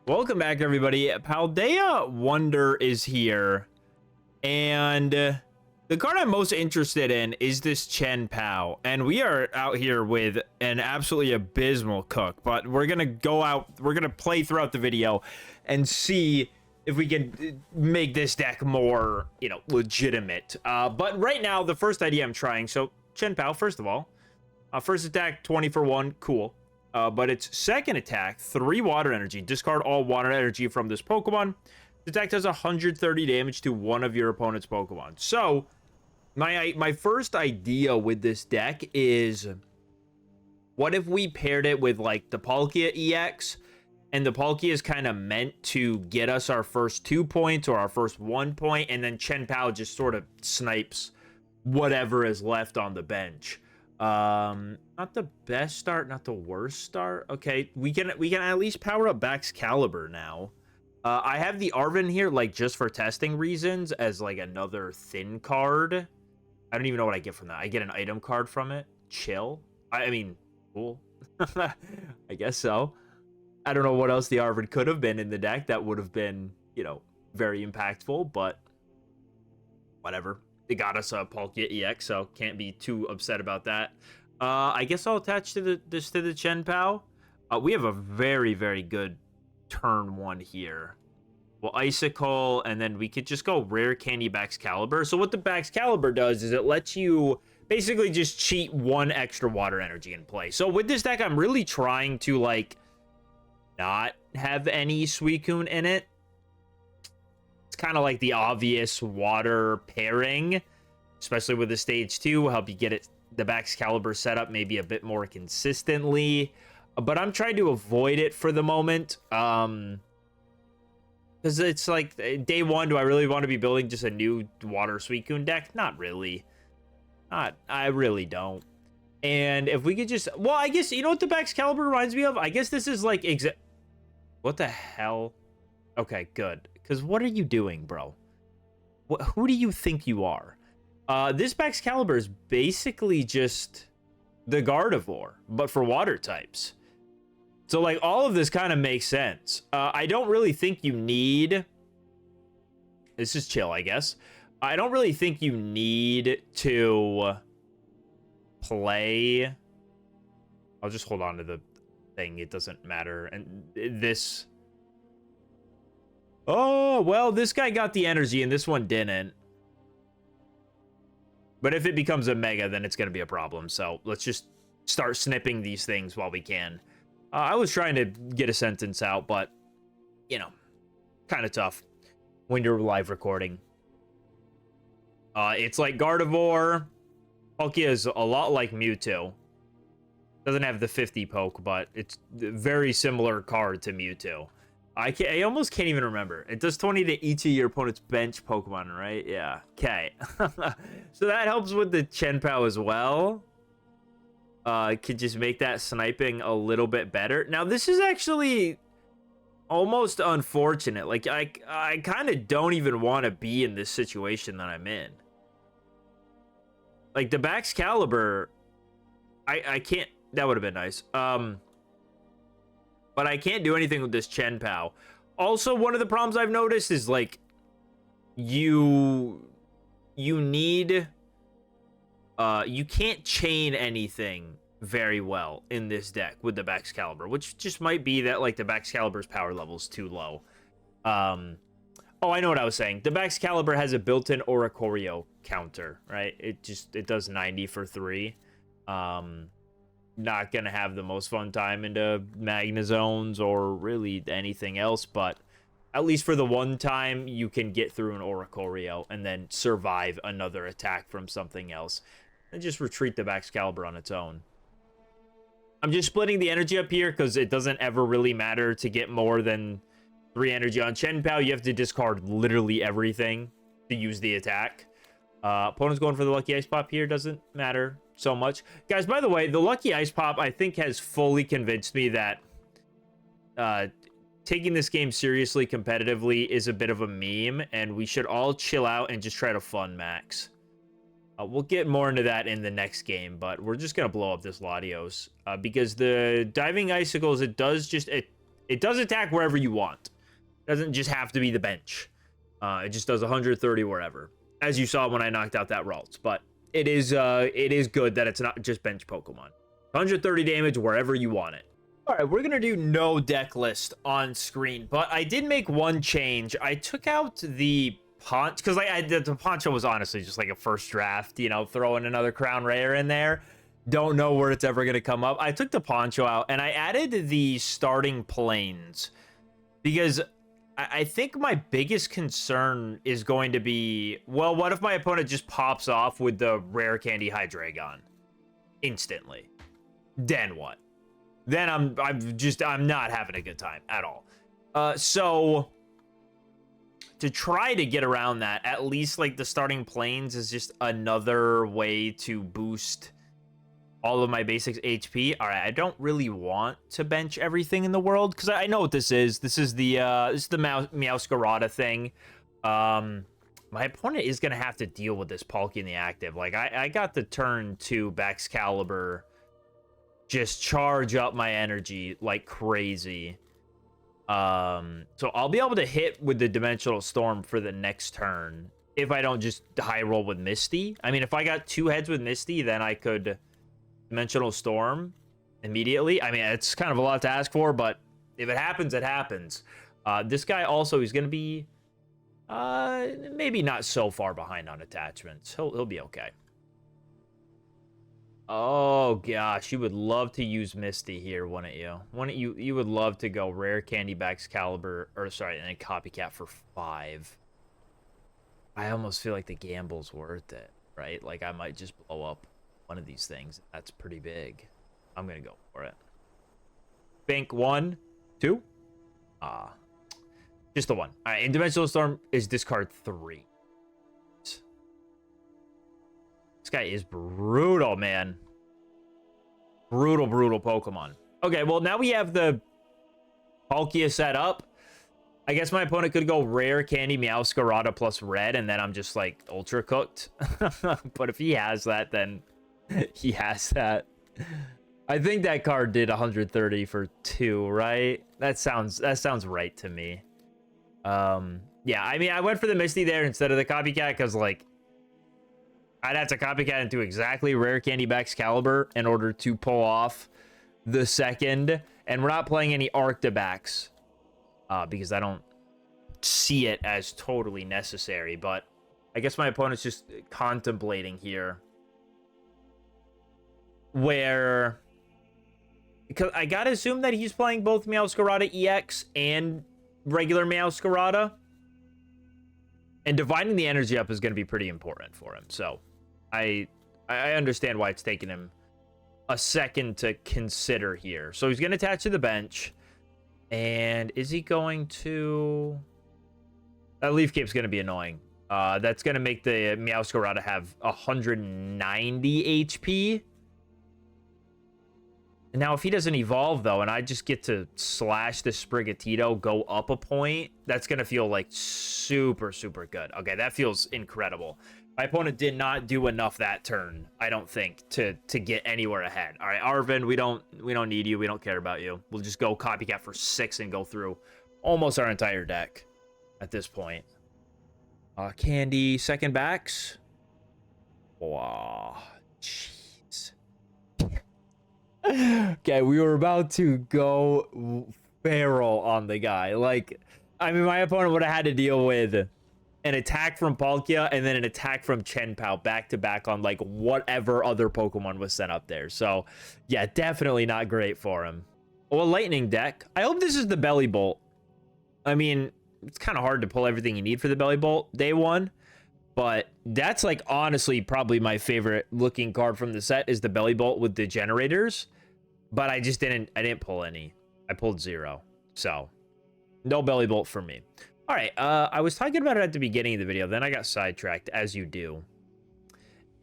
Welcome back, everybody. Paldea Wonder is here, and the card I'm most interested in is this CHIEN-PAO, and we are out here with an absolutely abysmal cook, but we're gonna go out, we're gonna play throughout the video and see if we can make this deck more, legitimate. But right now, the first idea I'm trying, so CHIEN-PAO, first of all, first attack, 20 for 1, cool. But its second attack, 3 water energy. Discard all water energy from this Pokemon. The attack does 130 damage to one of your opponent's Pokemon. So, my first idea with this deck is, what if we paired it with, like, the Palkia EX? And the Palkia is kind of meant to get us our first 2 points or our first 1 point, and then CHIEN-PAO just sort of snipes whatever is left on the bench. Not the best start, not the worst start. Okay, we can at least power up Baxcalibur now. I have the Arven here, like, just for testing reasons, as like another thin card. I don't even know what I get from that. I get an item card from it. Chill. I mean, cool. I guess so. I don't know what else the Arven could have been in the deck that would have been, very impactful, but whatever. They got us a Palkia EX, so can't be too upset about that. I guess I'll attach to this to the CHIEN-PAO. We have a very, very good turn 1 here. Well, Icicle, and then we could just go Rare Candy Baxcalibur. So what the Baxcalibur does is it lets you basically just cheat 1 extra water energy in play. So with this deck, I'm really trying to, like, not have any Suicune in it. Kind of like the obvious water pairing, especially with the stage 2, will help you get the Baxcalibur set up maybe a bit more consistently, but I'm trying to avoid it for the moment, because it's like day 1. Do I really want to be building just a new water Suicune deck? Not really. I really don't. And if we could just, well, I guess, you know what the Baxcalibur reminds me of? I guess this is like what the hell? Okay, good. Because what are you doing, bro? Who do you think you are? This Baxcalibur is basically just the Gardevoir, but for water types. So, like, all of this kind of makes sense. I don't really think you need... This is chill, I guess. I don't really think you need to play... I'll just hold on to the thing. It doesn't matter. And this... Oh, well, this guy got the energy and this one didn't. But if it becomes a mega, then it's going to be a problem. So let's just start snipping these things while we can. I was trying to get a sentence out, but, kind of tough when you're live recording. It's like Gardevoir. Palkia is a lot like Mewtwo. Doesn't have the 50 poke, but it's a very similar card to Mewtwo. I almost can't even remember. It does 20 to each of your opponent's bench Pokemon, right? Yeah. Okay. So that helps with the CHIEN-PAO as well. Could just make that sniping a little bit better. Now, this is actually almost unfortunate. Like, I kind of don't even want to be in this situation that I'm in. Like, the Baxcalibur, I can't... That would have been nice. But I can't do anything with this CHIEN-PAO. Also, one of the problems I've noticed is, like, you need... you can't chain anything very well in this deck with the Baxcalibur, which just might be that, like, the Baxcalibur's power level is too low. Oh, I know what I was saying. The Baxcalibur has a built-in Oricorio counter, right? It does 90 for 3. Not gonna have the most fun time into Magnazones or really anything else, but at least for the one time you can get through an Oricorio and then survive another attack from something else and just retreat the Baxcalibur on its own. I'm just splitting the energy up here because it doesn't ever really matter to get more than 3 energy on CHIEN-PAO. You have to discard literally everything to use the attack. Opponent's going for the Lucky Ice Pop here. Doesn't matter so much. Guys, by the way, the Lucky Ice Pop, I think, has fully convinced me that taking this game seriously competitively is a bit of a meme, and we should all chill out and just try to fun max. We'll get more into that in the next game, but we're just going to blow up this Latios. Because the Diving Icicles, it does just... It does attack wherever you want. It doesn't just have to be the bench. It just does 130 wherever, as you saw when I knocked out that Ralts. But it is good that it's not just bench Pokemon. 130 damage wherever you want it. All right, we're gonna do no deck list on screen, but I did make one change. I took out the Poncho, because like the Poncho was honestly just like a first draft, you know, throwing another Crown Rare in there. Don't know where it's ever gonna come up. I took the Poncho out and I added the starting planes because I think my biggest concern is going to be, well, what if my opponent just pops off with the rare candy Hydreigon instantly? Then what? Then I'm not having a good time at all. So to try to get around that, at least like the starting planes is just another way to boost all of my basics HP. All right, I don't really want to bench everything in the world because I know what this is. This is the Meowscarada thing. My opponent is gonna have to deal with this Palkia in the active. Like I got the turn 2 Baxcalibur just charge up my energy like crazy. So I'll be able to hit with the Dimensional Storm for the next turn if I don't just high roll with Misty. I mean, if I got 2 heads with Misty, then I could Dimensional Storm immediately. I mean, it's kind of a lot to ask for, but if it happens, it happens. This guy also, he's going to be maybe not so far behind on attachments. He'll be okay. Oh gosh, you would love to use Misty here, wouldn't you? Wouldn't you? You would love to go rare candy Baxcalibur, or sorry, and then copycat for 5. I almost feel like the gamble's worth it, right? Like I might just blow up one of these things. That's pretty big. I'm gonna go for it. Bank 1, 2. Just the 1. All right, and Dimensional Storm is discard 3. This guy is brutal, man. Brutal Pokemon. Okay, well, now we have the Palkia set up. I guess my opponent could go rare candy Meowscarada plus red, and then I'm just, like, ultra cooked. But if he has that, then he has that. I think that card did 130 for 2, right? That sounds right to me. Yeah, I mean, I went for the Misty there instead of the copycat because, like, I'd have to copycat into exactly rare candy Baxcalibur in order to pull off the second. And we're not playing any Arctibax because I don't see it as totally necessary. But I guess my opponent's just contemplating here. Where... because I gotta assume that he's playing both Meowscarada EX and regular Meowscarada. And dividing the energy up is going to be pretty important for him. So I understand why it's taken him a second to consider here. So he's going to attach to the bench. And is he going to... that Leaf Cape's going to be annoying. That's going to make the Meowscarada have 190 HP. And now if he doesn't evolve, though, and I just get to slash the Sprigatito, go up a point, that's going to feel, like, super good. Okay, that feels incredible. My opponent did not do enough that turn, I don't think, to get anywhere ahead. All right, Arvin, we don't need you. We don't care about you. We'll just go copycat for 6 and go through almost our entire deck at this point. Candy, second backs. Wow, jeez. Okay, we were about to go feral on the guy. Like, I mean, my opponent would have had to deal with an attack from Palkia and then an attack from CHIEN-PAO back to back on, like, whatever other Pokemon was sent up there. So, yeah, definitely not great for him. Well, Lightning deck. I hope this is the Belly Bolt. I mean, it's kind of hard to pull everything you need for the Belly Bolt day 1. But that's, like, honestly probably my favorite looking card from the set is the Belly Bolt with the generators. But I didn't pull any. I pulled 0. So, no Belly Bolt for me. All right, I was talking about it at the beginning of the video, then I got sidetracked, as you do.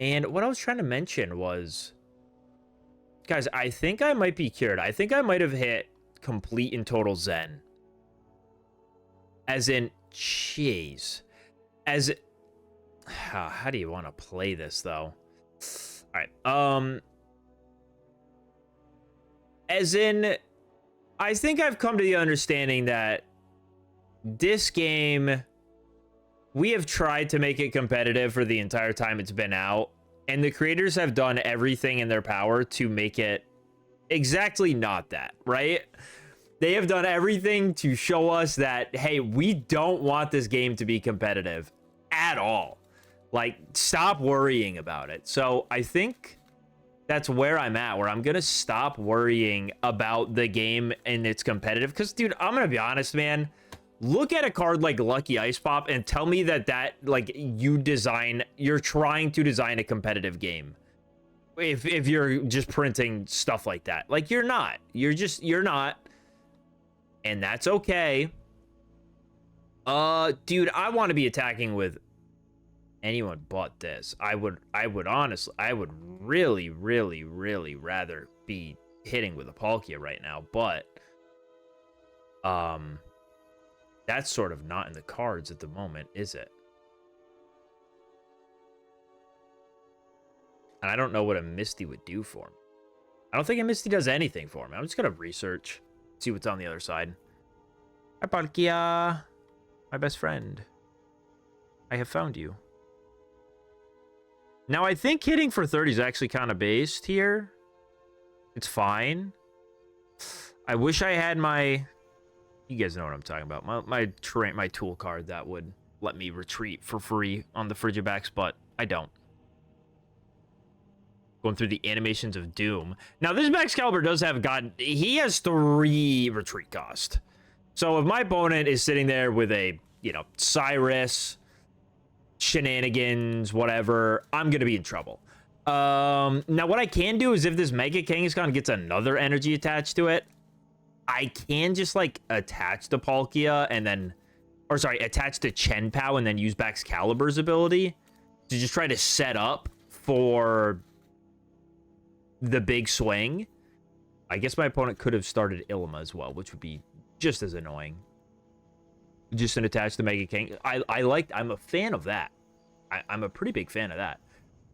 And what I was trying to mention was, guys, I think I might be cured. I think I might have hit complete and total Zen. As in, jeez. As, how do you want to play this, though? All right, as in... I think I've come to the understanding that this game, we have tried to make it competitive for the entire time it's been out, and the creators have done everything in their power to make it exactly not that, right? They have done everything to show us that, hey, we don't want this game to be competitive at all. Like, stop worrying about it. So I think that's where I'm at, where I'm going to stop worrying about the game and its competitive. Because, dude, I'm going to be honest, man. Look at a card like Lucky Ice Pop and tell me that like, you're trying to design a competitive game. If you're just printing stuff like that. Like, you're not. You're not. And that's okay. Dude, I want to be attacking with anyone but this. I would honestly, I would really, really, really rather be hitting with a Palkia right now, but that's sort of not in the cards at the moment, is it? And I don't know what a Misty would do for me. I don't think a Misty does anything for me. I'm just gonna research, see what's on the other side. Hi, Palkia, my best friend. I have found you. Now, I think hitting for 30 is actually kind of based here. It's fine. I wish I had my... You guys know what I'm talking about. My tool card that would let me retreat for free on the Frigibax, but I don't. Going through the animations of Doom. Now, this Excalibur does have he has 3 retreat cost. So if my opponent is sitting there with a, you know, Cyrus, shenanigans, whatever, I'm gonna be in trouble. Now what I can do is if this Mega Kangaskhan gets another energy attached to it, I can just like attach the Palkia and then, or sorry, attach the CHIEN-PAO and then use Excalibur's ability to just try to set up for the big swing. I guess my opponent could have started Ilima as well, which would be just as annoying. Just an attach the Mega King. I'm a fan of that. I'm a pretty big fan of that.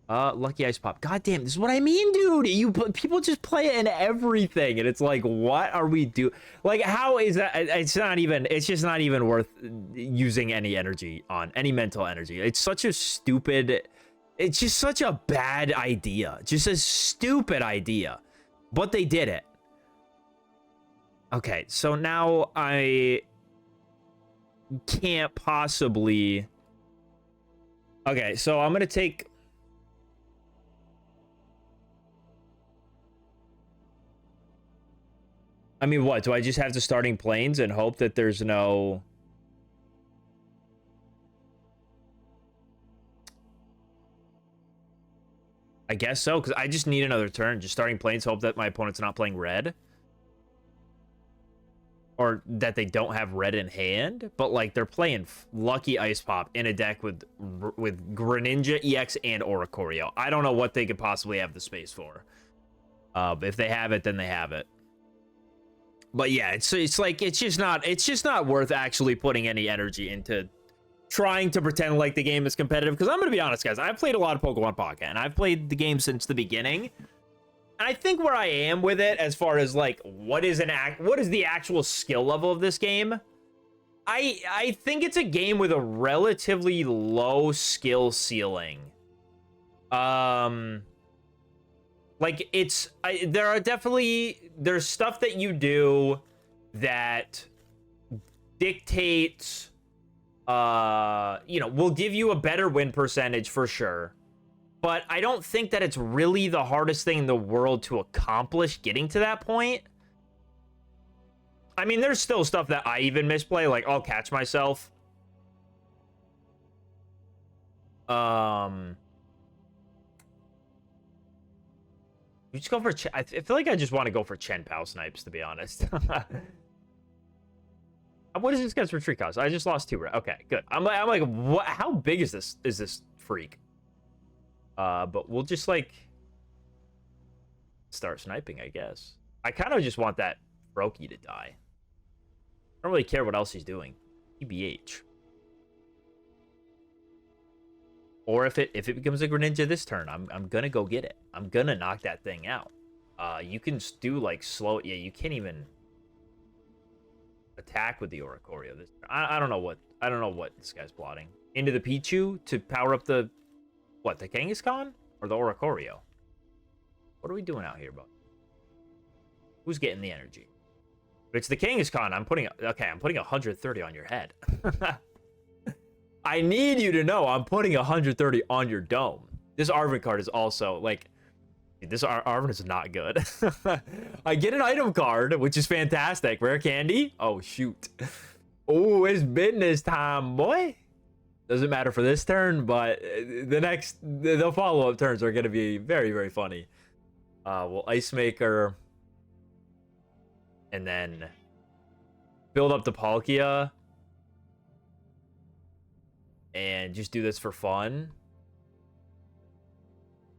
Lucky Ice Pop. God damn, this is what I mean, dude. People just play it in everything, and it's like, what are we doing? Like, how is that? It's just not even worth using any energy on, any mental energy. It's such a stupid, it's just such a bad idea. Just a stupid idea. But they did it. Okay, so now I can't possibly... Okay, so I'm gonna take... I mean, what? Do I just have to starting planes and hope that there's no... I guess so, because I just need another turn. Just starting planes, hope that my opponent's not playing red. Or that they don't have red in hand. But, like, they're playing Lucky Ice Pop in a deck with Greninja, EX, and Oricorio. I don't know what they could possibly have the space for. If they have it, then they have it. But yeah, it's just not worth actually putting any energy into trying to pretend like the game is competitive. Because I'm gonna be honest, guys, I've played a lot of Pokemon Pocket, and I've played the game since the beginning. And I think where I am with it, as far as like what is the actual skill level of this game, I think it's a game with a relatively low skill ceiling. Like, there's stuff that you do that dictates, will give you a better win percentage for sure. But I don't think that it's really the hardest thing in the world to accomplish getting to that point. I mean, there's still stuff that I even misplay, like I'll catch myself. You just go for... I feel like I just want to go for CHIEN-PAO snipes, to be honest. What is this guy's retreat cost? I just lost 2. Okay, good. I'm like, what? How big is this freak? But we'll just, like, start sniping, I guess. I kind of just want that Froakie to die. I don't really care what else he's doing. EBH. Or if it becomes a Greninja this turn, I'm gonna go get it. I'm gonna knock that thing out. You can do like slow... Yeah, you can't even... attack with the Oricorio. This I don't know what this guy's plotting. Into the Pichu to power up the what, the Kangaskhan or the Oricorio? What are we doing out here, bud? Who's getting the energy? If it's the Kangaskhan, I'm putting 130 on your head. I need you to know I'm putting 130 on your dome. This Arven card is also like, dude, this Arven is not good. I get an item card, which is fantastic. Rare candy. Oh shoot. Oh, it's business time, boy. Doesn't matter for this turn, but the follow-up turns are going to be very, very funny. We'll Ice Maker, and then build up the Palkia, and just do this for fun,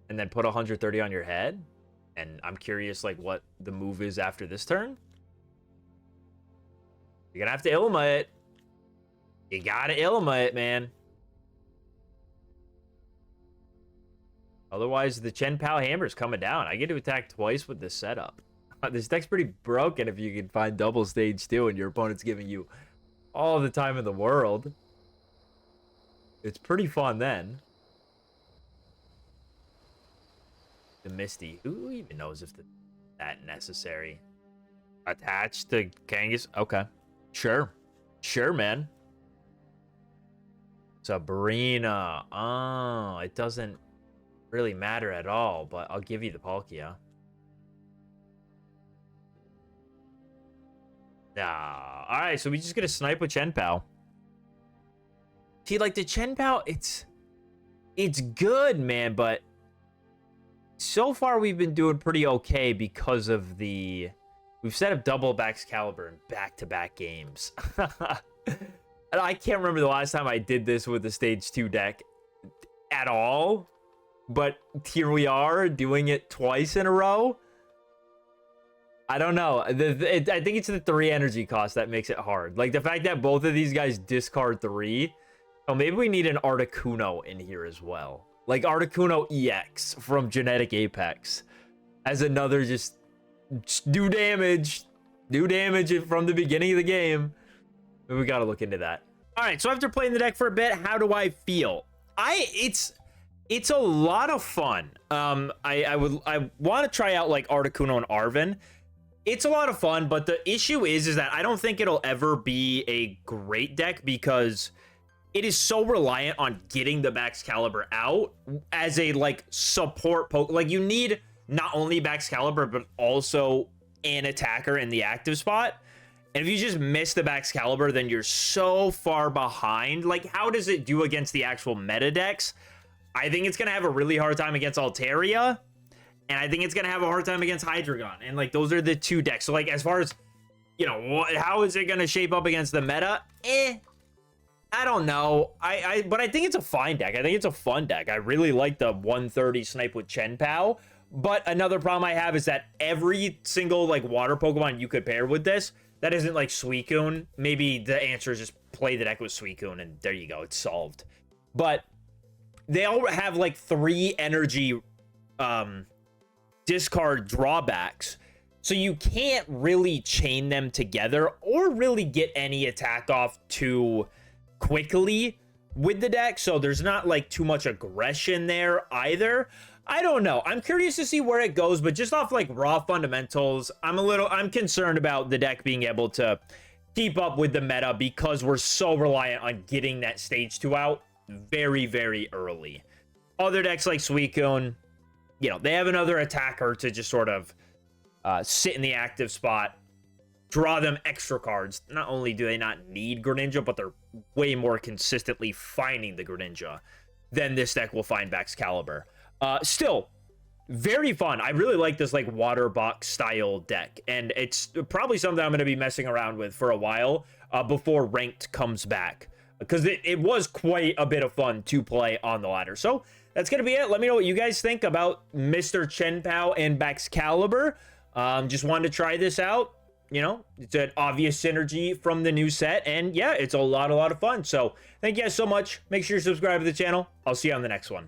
and then put 130 on your head. And I'm curious, like, what the move is after this turn. You're gonna have to Ilma it. You gotta Ilma it, man. Otherwise, the CHIEN-PAO hammer's coming down. I get to attack twice with this setup. This deck's pretty broken if you can find double stage 2 and your opponent's giving you all the time in the world. It's pretty fun then. The Misty. Who even knows if that necessary? Attached to Kangas? Okay. Sure. Sure, man. Sabrina. Oh, it doesn't really matter at all, but I'll give you the Palkia. Alright, so we just get a snipe with CHIEN-PAO. See, like, the CHIEN-PAO, it's good, man, but so far we've been doing pretty okay because of we've set up double Baxcalibur in back-to-back games. And I can't remember the last time I did this with the stage 2 deck at all. But here we are doing it twice in a row. I don't know. I think it's the 3 energy cost that makes it hard. Like the fact that both of these guys discard 3. Oh, maybe we need an Articuno in here as well. Like Articuno EX from Genetic Apex as another just do damage. Do damage from the beginning of the game. We got to look into that. All right, so after playing the deck for a bit, how do I feel? It's a lot of fun. I want to try out like Articuno and Arven. It's a lot of fun, but the issue is that I don't think it'll ever be a great deck because it is so reliant on getting the Baxcalibur out as a like support poke. Like you need not only Baxcalibur but also an attacker in the active spot. And if you just miss the Baxcalibur, then you're so far behind. Like how does it do against the actual meta decks? I think it's going to have a really hard time against Altaria. And I think it's going to have a hard time against Hydreigon. And, like, those are the 2 decks. So, like, as far as, you know, how is it going to shape up against the meta? I don't know. But I think it's a fine deck. I think it's a fun deck. I really like the 130 snipe with CHIEN-PAO. But another problem I have is that every single, like, water Pokemon you could pair with this, that isn't, like, Suicune. Maybe the answer is just play the deck with Suicune, and there you go. It's solved. But they all have like 3 energy discard drawbacks, so you can't really chain them together or really get any attack off too quickly with the deck. So there's not like too much aggression there either. I don't know. I'm curious to see where it goes, but just off like raw fundamentals, I'm concerned about the deck being able to keep up with the meta because we're so reliant on getting that stage 2 out very, very early. Other decks like Suicune, you know, they have another attacker to just sort of sit in the active spot, draw them extra cards. Not only do they not need Greninja, but they're way more consistently finding the Greninja than this deck will find Baxcalibur. Still, very fun. I really like this like water box style deck, and it's probably something I'm going to be messing around with for a while before ranked comes back. Because it was quite a bit of fun to play on the ladder. So that's going to be it. Let me know what you guys think about Mr. CHIEN-PAO and Baxcalibur. Just wanted to try this out. You know, it's an obvious synergy from the new set. And yeah, it's a lot of fun. So thank you guys so much. Make sure you subscribe to the channel. I'll see you on the next one.